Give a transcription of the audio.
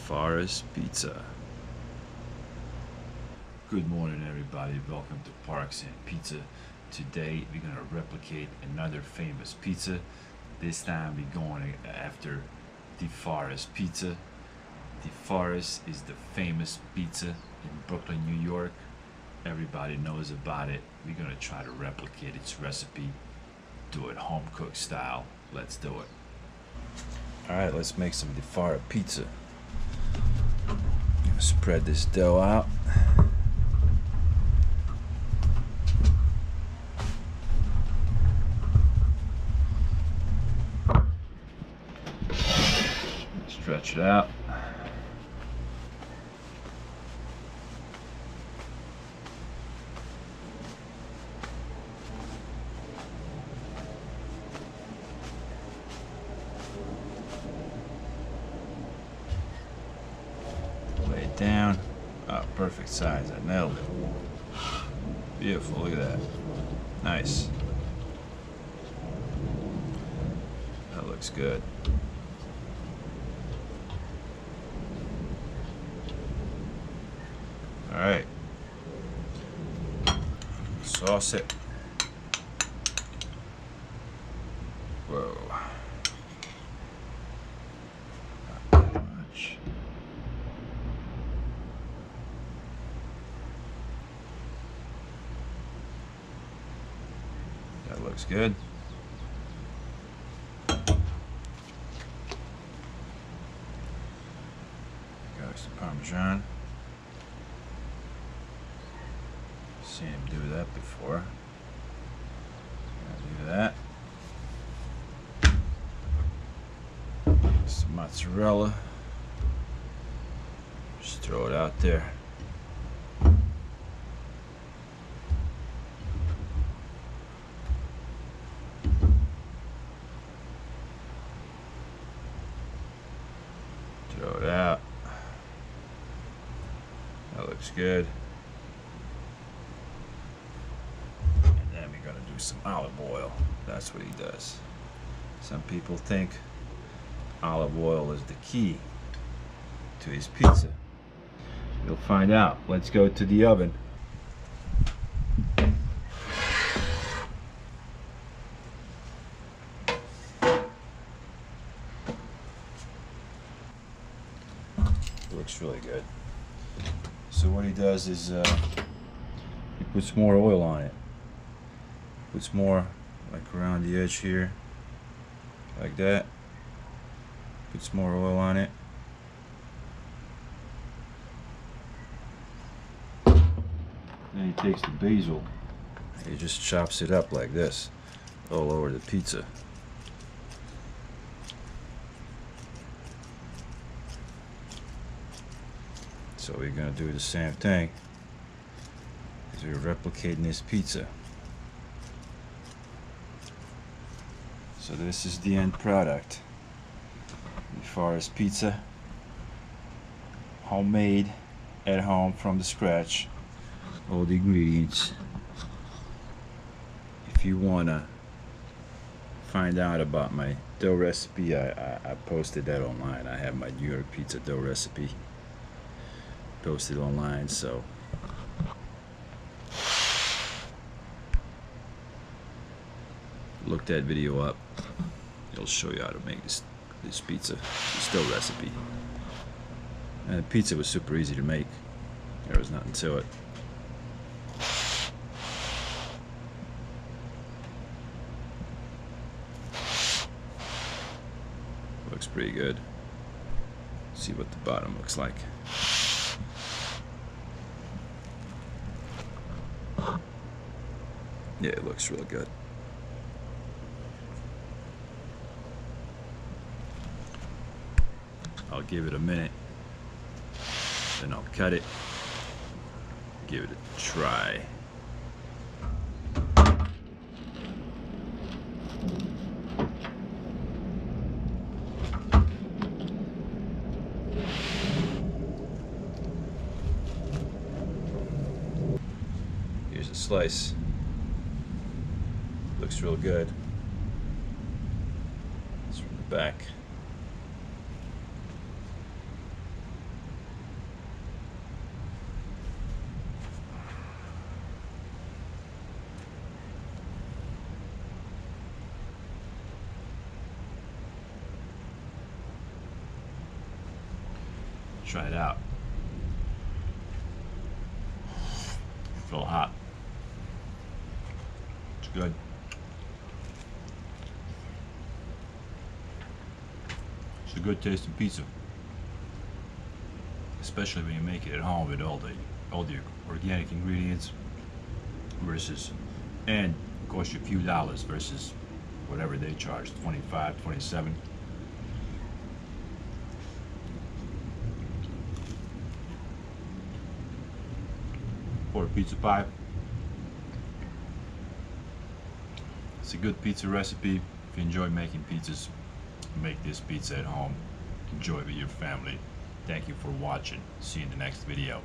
Fara Pizza. Good morning, everybody. Welcome to Parks and Pizza. Today we're gonna replicate another famous pizza. This time we're going after the Fara's Pizza. The Fara's is the famous pizza in Brooklyn, New York. Everybody knows about it. We're gonna try to replicate its recipe, do it home cooked style. Let's do it. Alright, let's make some Fara pizza. Spread this dough out. Stretch it out. Lay it down. Oh, perfect size. I nailed it. Beautiful. Look at that. Nice. That looks good. Alright, sauce it. Whoa. Not too much. That looks good. Got some Parmesan. Seen him do that before. Gotta do that. Some mozzarella. Just throw it out there. Throw it out. That looks good. Some olive oil. That's what he does. Some people think olive oil is the key to his pizza. You'll find out. Let's go to the oven. Looks really good. So what he does is he puts more oil on it. Puts more like around the edge here, like that. Puts more oil on it. Then he takes the basil. He just chops it up like this, all over the pizza. So we're gonna do the same thing, because we're replicating this pizza. So this is the end product. The Fara's Pizza, homemade at home from the scratch. All the ingredients. If you wanna find out about my dough recipe, I posted that online. I have my New York pizza dough recipe posted online, so look that video up. It'll show you how to make this pizza, this dough recipe. And the pizza was super easy to make. There was nothing to it. Looks pretty good. See what the bottom looks like. Yeah, it looks real good. I'll give it a minute, then I'll cut it, give it a try. Here's a slice. Looks real good. It's from the back. Try it out. Feel hot. It's good. It's a good tasting pizza, especially when you make it at home with all the organic ingredients versus, and cost you a few dollars versus whatever they charge, 25, 27. For a pizza pie. It's a good pizza recipe. If you enjoy making pizzas, make this pizza at home. Enjoy with your family. Thank you for watching. See you in the next video.